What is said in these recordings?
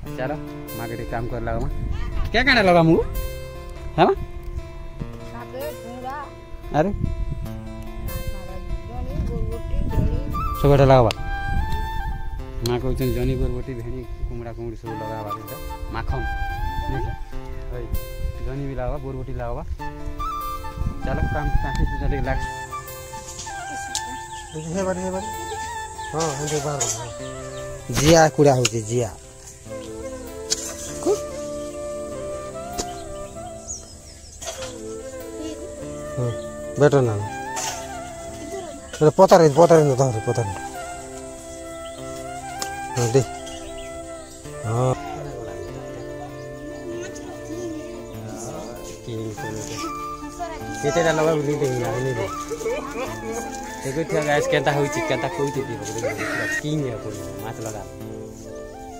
चलो माँ के काम कर लगा क्या कहना लगा मुँह है माँ अरे सब लगा माँ को जनी बोरबोटी भेणी कुमड़ा कुमड़ी सब लगा माखन जनी भी लगा बोरबोटी लगा चलो काम चले लाग जिया कुड़ा होचे जिया बेटर ना पतारे न धर पतारे दे हाँ केतेटा लगा बुली दे देखो थिया गाइस केता होई केता कोई थी किंग है कोई माछ लगा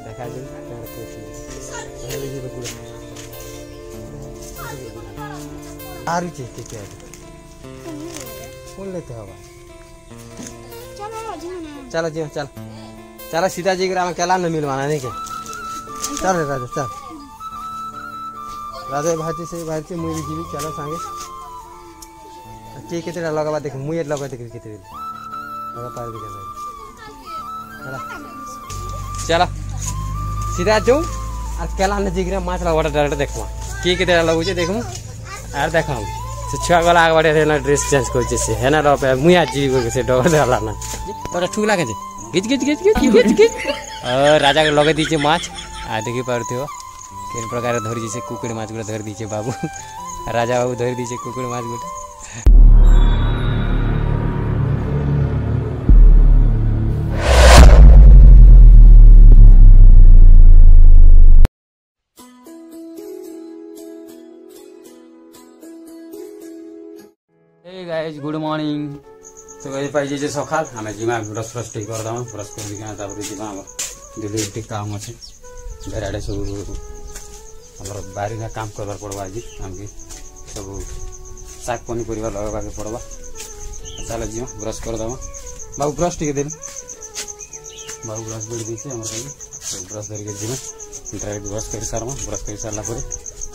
देखा दिन कर कोई आरी चीज के है कौन लेते हवा चलो जी चल चलो सीता जी ग्राम केला न मिलवाना नहीं के चल राजा चल राजा भाजी से भाजी मुई जी चलो संगे के केतेटा लगाबा देख मुई लगा देख केते लगा पार भी चला चला सीधा जो और केला न जिगरा माछ लगा डायरेक्ट देखवा के केतेटा लगु छे देखमु आर देखाऊ से छुआ गला आगे बढ़े ना ड्रेस चेंज कर से है ना रपे मुया जी को से डर देला ना तोरा ठुक लागे छे गिच गिच गिच गिच गिच गिच राजा के लगे दीचे माछ आ देखि पारते हो केन प्रकार धरि दिसे कुकुड़ माछ गुड़ा धरि दिचे बाबू राजा बाबू धरि दिचे कुकुड़ माछ गुड़ा हे गाइस गुड मॉर्निंग तो गाइस पाइजे जे सखाल हमें जिमा ब्रश ब्रश ठीक कर दाम ब्रश कर दिका तापर जिमा दिल्ली ठीक काम अछि बेराडे सब हमर बारी ना काम करबार पड़बा आज हमके सब साग पनी परिवार लगाबा के पड़बा चलो जिमा ब्रश कर दाम बाबू ब्रश ठीक देल बाबू ब्रश बेड दिसे हमर के तो ब्रश धर के जिमा डायरेक्ट ब्रश कर सारमा ब्रश कर सारला परे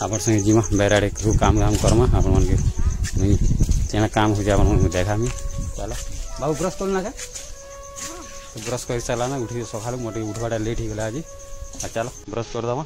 आपन संगे जिमा बेराडे काम काम करमा आपन मन के तेना काम हो जावन देखा मी चलो बाबू ब्रश कर ना तो ब्रश कर सारा ना उठी सकाल मोटे उठवाटा लेट हो गला आज चलो ब्रश कर दमा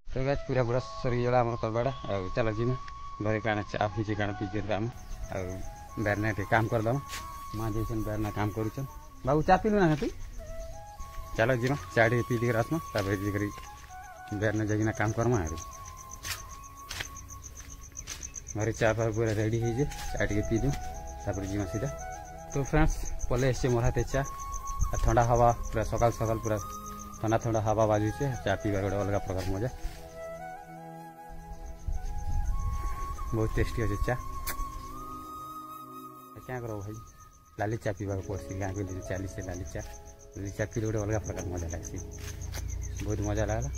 तो गाइस पूरा ब्रश सरी जला हमर करबाडा आ चलो जी घरे काना चा पीछे काना पीछे काम आ बेरना के काम कर दम मां जैसन बेरना काम करू छ बाबू चा पीलु ना तू चलो जी चाडी पी ली रात में तब जी करी बेरना जगिना काम करमा है घरे चा पर पूरा रेडी है जे चाटी के पी दू तब जी सीधा तो फ्रेंड्स पले से मोराते चा ठंडा हवा पूरा सकाल सकाल पूरा ठंडा ठंडा हवा बाजू से चा पीबार गोटे अलग प्रकार मजा बहुत टेस्टी अच्छे चा क्या करो भाई लाली चा पीवा पड़सी गाँव के चालीस से लाली चा पी गोटे अलग प्रकार मजा लगसी बहुत मजा लगला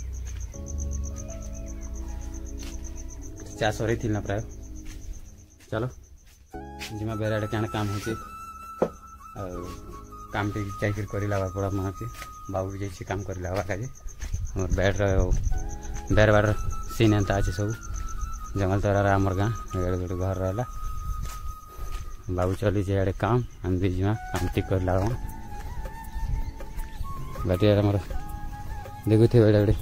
चा सर थी ना प्राय चलो जिमा बेराडे क्या काम हो काम टे चाकरी कर पड़ा माँ के बाबू जैसे काम कर हमारे बैठ बेर बार सीन एंता अच्छे सब जंगल तोरा आमर गाँव गोटे घर रहा बाबू चली जाए काम हम भी जीमा काम ठीक कर बाटी आम देखु थे गोटे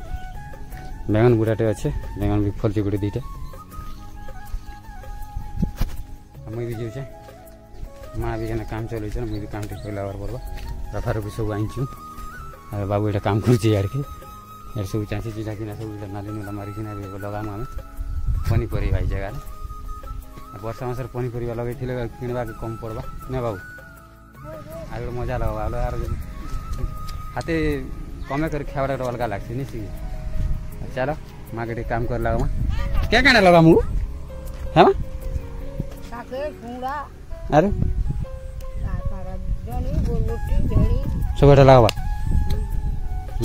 बैंगन गुड़ाटे अच्छे बैंगन भी फलचे गोटे दीटा मुई भी जाऊे माँ भी जन काम चल मुझे काम ठीक कर पड़वा रफा रफी सब आईचु बाबू ये काम कर सब चाची चीजा किना सब नाली नुला मारिकिना लगामु आम पनीपरिया जगह वर्षा मसर पनीपरिया लगे किणवा कम पड़वा ना बाबू आगे मजा लगा यार हाथे कमे कर खावा अलग लगसी नहीं सी चलो माँ के काम कर लगा क्या कहना लगा मुँह है अरे सब लगा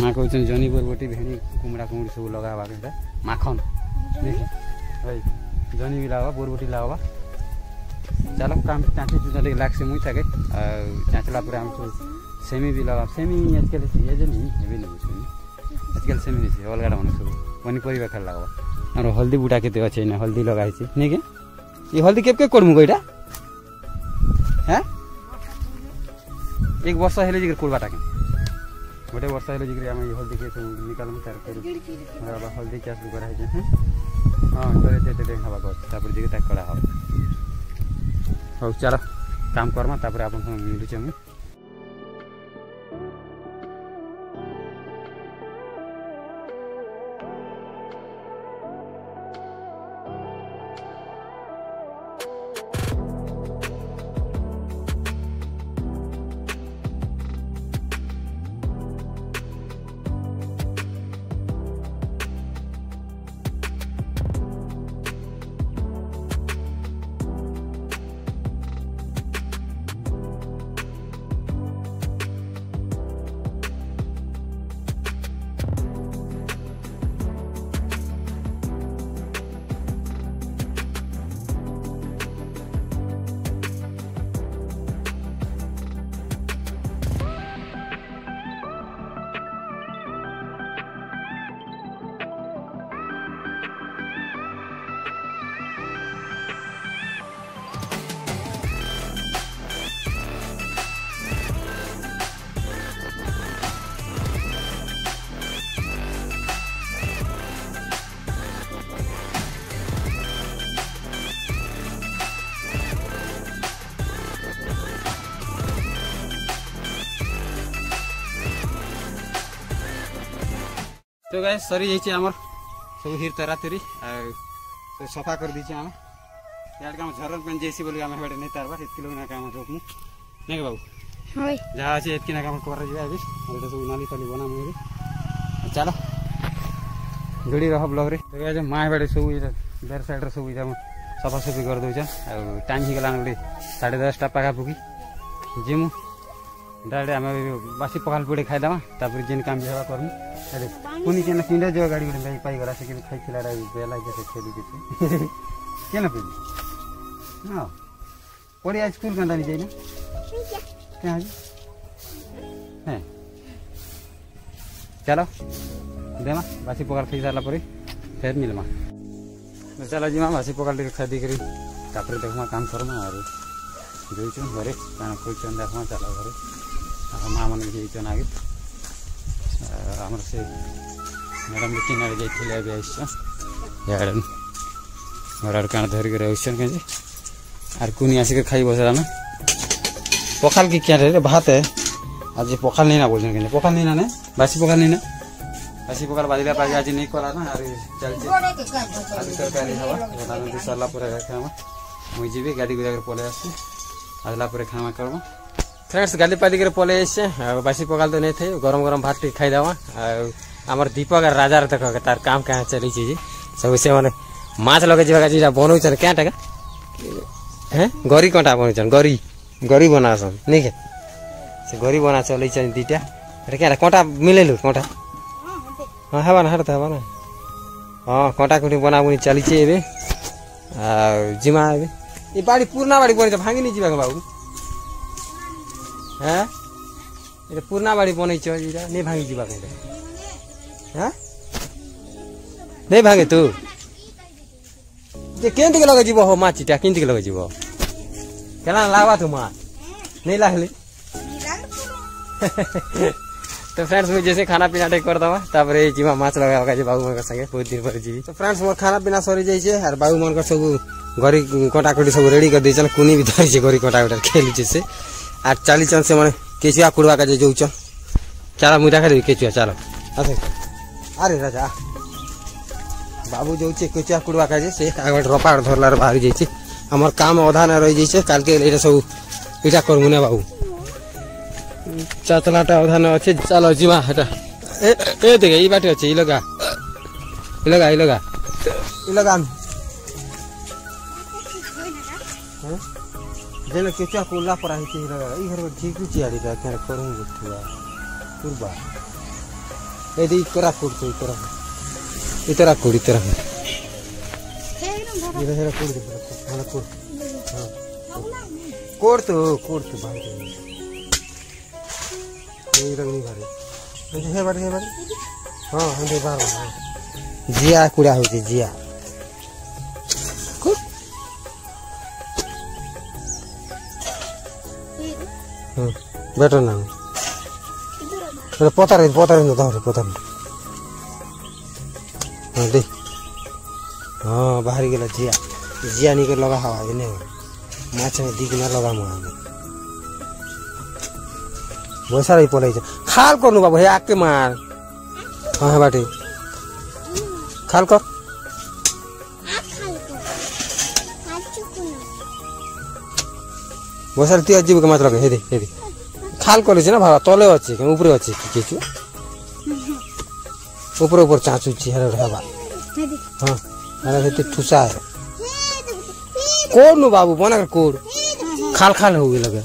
माँ कौन जनी बरबटी भेणी कुमड़ा कुमड़ी सब लगा माखन भाई जनी भी लगा बरबटी लगा चलो काम चाँची चुना लगे मुई थके चाँचला पर आम सब सेमी भी लगा सेमी आजकल ये नहीं हेबी नहीं सेमी आजकल सेमी नहीं अलग मन सब पनीपरिया खाल लगा और हल्दी बुटा के अच्छे ना हल्दी लगाई नहीं क्या ये हल्दी के कड़मु गईटा हाँ एक वर्ष हेले जिगर कोड़बाटा के गोटे वर्ष हेले जिगर आम हल्दी के निकालमु तार हल्दी चाष भी कराई हाँ हवा गपर जिगर कड़ा हम हौ चलो काम करमा तापर आप मिलुचे मुझे तो गाय सरी जाइए आमर सब हिर तरा तरी तो सफा कर दीजिए आम यार काम झरन पेन जैसी बोली आम हेटे नहीं तारबार इतके लोग ना काम रोकमु नहीं बाबू हां जहाँ अच्छे इतके ना काम कर जाए अभी और सब नाली फाली बना मुझे चलो जोड़ी रह ब्लॉग रे तो गाय माँ बेटे सब बेर साइड सब इधर सफा सफी कर दौन टाइम ही गला 10:30 पाखापुखी जिमु डायरेक्ट आम बासी पखाल पड़े खाईदेमा तापर जेन काम भी हवा करमु अरे पुनी के किंडा जो गाड़ी गुड़ी पाई गला से खाई खिलाड़ा बेला के खेलु के के ना पे ना पड़ी आज स्कूल कंदा नहीं जाइना क्या है चलो देमा बासी पखाल खाई सारा पर फिर मिलमा चलो जीमा बासी पखाल खादी करी तापर देखमा काम करमा और जोइछु घरे काना कोई चंदा देखमा चला घरे माँ मन जाइछन आगे आमर से मैडम किनारे जाइथिले अभी आइछ घर काना धरिक रहछन के आर कुनी आसिक खाई बसला ना पखाल की क्या रे भात है आज पखाल नहीं ना बोलछन के पखाल नहीं ना बासी पखाल नहीं ना बासी पखाल बाजिला पाजे आज नहीं कला ना आर चलछे आज तरकारी हवा दाना सरला पर खामा मुई जीबे गाड़ी गुजा कर पले आसी आजला पर खामा करबो फ्रेंड्स गाली पाली कर पले बासी पकाल तो नहीं थे गरम गरम भात टी खाई देवा आमर दीपक राजा तक तार काम कहाँ चली चीज सब से मैंने माछ लगे जा बनौ क्या टाका हैं गरी कंटा बनौ गरी गरी बना नहीं के से गरी बना चल दीटा क्या कंटा मिलेलु कंटा हाँ हेबा ना हट हेबा ना हाँ कंटा कुटी बना बुनी चली जिमा ये बाड़ी पुराना बाड़ी बनी भांगी नहीं जीवा बाबू हाँ ये पुराना बाड़ी बन नहीं भांगी जीवा हाँ नहीं भांगे तू केंत के लगे जीव हो माँ चिटा केंत के लगे जीव क्या लागवा तू माँ नहीं लागली तो फ्रेंड्स मुझे जैसे खाना पीना टेक कर दवा तापर जीवा माछ लगा बाबू मन संगे बहुत दिन पर जी तो फ्रेंड्स मोर खाना पीना सरी जाइए और बाबू मन सब गरी कटाकटी सब रेडी कर देछन कुनी भी धरी गरी कटाकटी खेलुचे से आर चाली चन से माने केचुआ कुड़वा का जोचन चला मुई देखा केचुआ चलो आसे अरे राजा बाबू जोचे केचुआ कुड़वा का से आगे रपा धरलार बाहर जाइए हमर काम अधा न रही जाइए काल के एटा सब इटा करमु ना बाबू चातलाटा अधा न अच्छे चलो जीवा हटा ए देखे ई बाटे अच्छे ई लगा जेन केचुआ कोला पर आई ई लगा ई घर में ठीक चियाड़ी दा के करूं गुठुआ पूर्वा ए दी करा कोड़ इतरा कोड़ ये हेरा कोड़ दे मला कोड़ हां कोड़ तो भाई ये रंग नहीं भरे हे बार हां हम बार जिया कुड़ा होती जिया बेटर ना पता रही हाँ दे हाँ बाहर गला जिया निकल लगा हवा इन्हें माछ में दिख ना लगा मुआ बहुत सारा ही पड़े खाल कर बाबू हे आके मार हाँ बाटे खाल कर बहुत सारे ती अजीब के मात्र लगे हे दे खाल कर ना भावा तले अच्छे ऊपर अच्छे किचु ऊपर चाचुची हवा हाँ अरे ठुसा है कोड नु बाबू बना कर कोड खाल हो गई लगे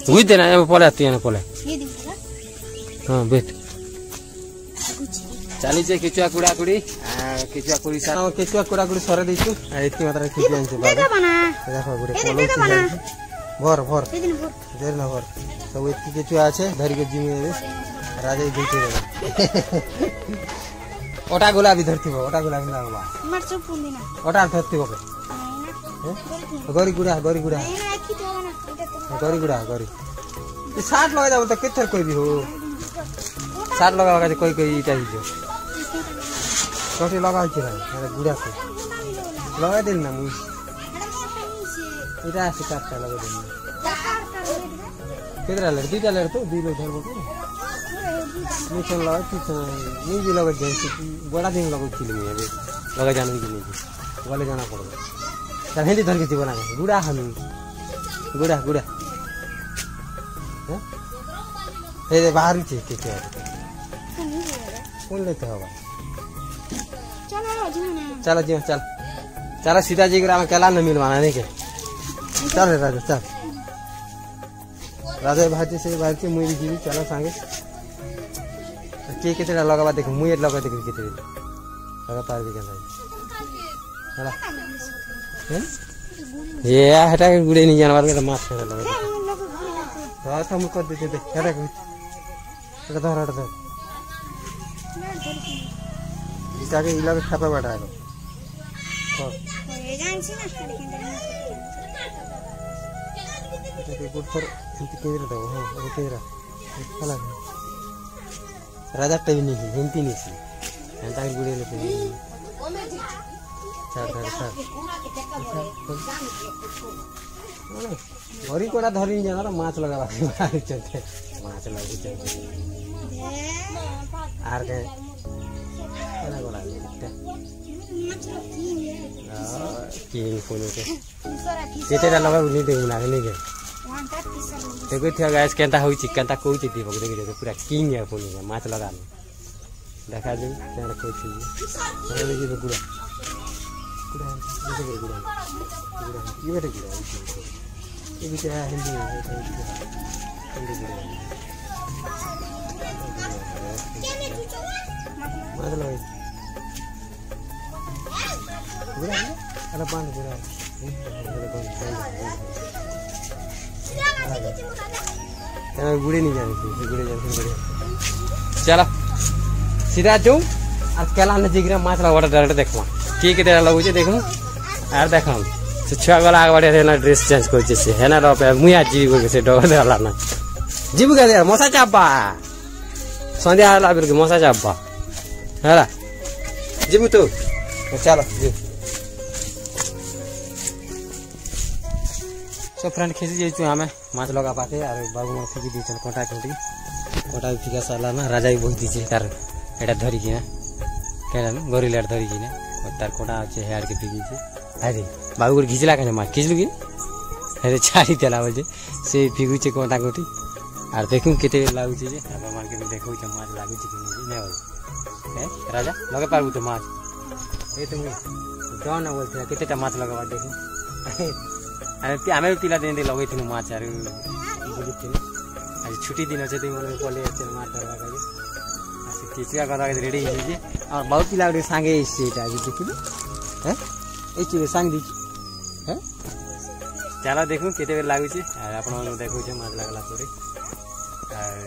हुई देना पले आती है पले हाँ बेट चली जे केचुआ कुड़ी केचुआ कुड़ी सरे देछु एतकी मात्रा खिचि आनछु बाबू देखो गुडे पोलो भर देर न भर सब एतकी केचुआ আছে धरी के जिमे राजा देते रे ओटा गुलाबी धरतीबो ओटा गुलाबी ना बा मार सब पुंदिना ओटा धरतीबो के गरी गुडा गरी ये 60 लगा जाबो त केथर कोई भी हो 60 लगा के कोई इटा ही जो कटे लगा छै रे गुडा को लगा देन ना मुई इटा से काटता लगा देन केतरा लड़ दुईटा लड़ तो दुई लोग धरबो के मिशन लगा किछ नहीं भी लगा जैसे बड़ा दिन लगा चिल में अबे लगा जाने की नहीं वाले जाना पड़ेगा त हेली धर के बना गुडा हम गुडा हैं ए बाहर छे के कौन लेते होगा चलो सीधा जी ग्राम केला न मिलवाना नहीं के चल राजा भाजी से भाजी मुई जी चलो संगे के केतेला लगाबा देख मुई लगा देख केते लगा पार भी केला हला हैं ये हटा के गुडे नहीं जानवर के माछ के लगा तो हम कर देते दे हटा के धर इसका के इला के खापा बैठा है हां ये जान छी ना के गुड पर इंति के दे हां ओ तेरा हला राजा टेवी नहीं हिंती नहीं सी एंता गुडे ले चार घरी कोड़ा धरी जाना माछ लगा बाकी चलते माछ लगा चलते आर के केना गोला किंग फोनो के केतेरा लगा उनी दे ना नहीं के देखो थिया गाइस केंता होई छि केंता कोई छि दीबो देखि पूरा किंग है फोनो के माछ लगा देखा दे केना कोई छि अरे जी गुड़ा ये बेटे गुड़ा ये भी क्या हिंदी मतलब गुड़ा अरे पान गुड़ा गुड़े नहीं जाने गुड़े जाने चलो सीधा जाऊँ आज केला नजीक माछ लगा डायरेक्ट देखवा के तेरा लगुचे देखूँ आर देखा से छुआ गला आगे बढ़े ना ड्रेस चेंज कर से है ना रपे मुया जीव के से डगर देला ना जीव के दे मसा चापा संध्या आला बिर के मसा चापा हैला जीव तो चलो जी सो फ्रेंड खिसी जाइछु हमें माछ लगा पाते और बाबू में फिकी दी चल कोटा भी फिका साला ना राजा भी बहुत दीचे तार एटा धरी कि ना केला न गोरी लेट धरी कि ना तार कोटा আছে হেয়ার के फिकी छे अरे बाबू को घिचला कने माछ खिचलु कि अरे छाड़ी देला बोल से फिगु छे कोटा कोटी आर देखूँ केते लाଗୁଛି जे अब मार्केट में देखौ छ माछ लाଗୁଛି कि नहीं हो ए राजा लगे पारबू तो माछ ए तुम डन बोलथे केतेटा माछ लगावा देखू अरे हमें भी पिला दिन लगे थी माछ आर बोली थी आज छुट्टी दिन अच्छे तुम मन पले माछ धरवा का आज केचुआ करा रेडी है जे और बहुत पिला सांगे सेटा आज देखिलु हैं ए चीज सांग दी हैं चला देखू केते बेर लागु छी आपण देखौ छ माछ लागला परे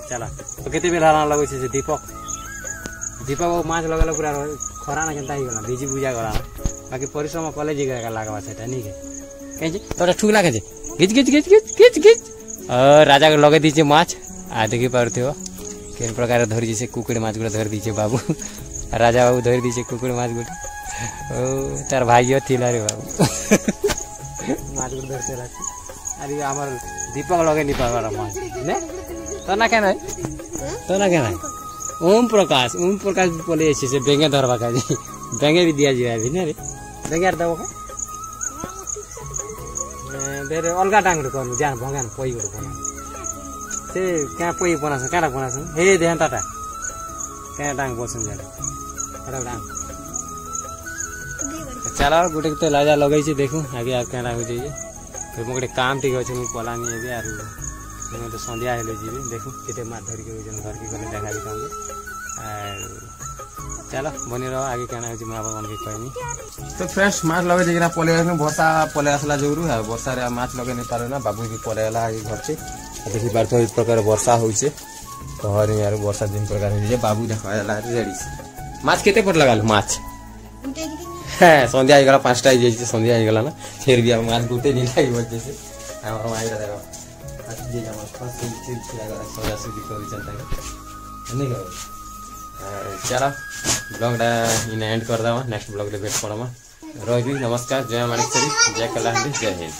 चला तो केते बेर हारा लागु छी दीपक दीपक माछ लगला पूरा खरा ना केनता ही गला बीजी बुझा गला बाकी परिश्रम कॉलेज का लागवा सेटा नहीं के कहीं जे तोरा ठुक लागे जे गिच गिच गिच गिच गिच गिच राजा के लगे दीचे माछ आ देखि पारथियो केन प्रकार धरि जे कुकुड़ी माछ गुडा धरि दीचे बाबू राजा बाबू धरि दीचे कुकुड़ी माछ गुडा ओ तार भाग्य थिला रे बाबू माछ गुडा धरते राखी अरे हमर दीपक लगे नि पावारा माछ ने तना केन ओम प्रकाश बोले से बेंगे धरवा का जी बेंगे भी दिया जाए अभी ना रे बेंगे दबो का बेरे अलगा डांग गर्नु जान भगान पोइ गुड बना से क्या पोइ बनाछ काडा बनाछ हे ध्यान टाटा क्या डांग बसन जाले काडा डांग चला गुटे तो लाजा लगै छी देखू आगे आ क्या हो जाइए फिर मोटे काम ठीक अछि मु पलानी एबे आरु मैं तो संध्या हेले जीबे देखू केते माछ धरि के जन घर के गले देखा भी कहूँ चलो बनी रहो आगे क्या हो मैं आपन के कहनी तो फ्रेंड्स माछ लगे जगह पले वर्षा पले आसला जोरू है वर्षा रे माछ लगे नहीं पारे ना बाबू भी पलेला आगे घर से देखि पार तो इस प्रकार वर्षा होइछे तो हर यार वर्षा दिन प्रकार हो जे बाबू देखाला रेडी माछ केते पर लगाल माछ संध्या हो गला 5टा हो जाइए संध्या हो गला ना फिर भी अब माछ गुटे नहीं लागी बच्चे से हमर माइरा देखो जे हम फर्स्ट चीज लगा सोया सुदी को चलता है नहीं करो चलो ब्लॉग इन एंड कर दवा नेक्स्ट ब्लॉग ले भेट पड़मा रही नमस्कार जय माणिक जय कलाहांडी जय हिंद।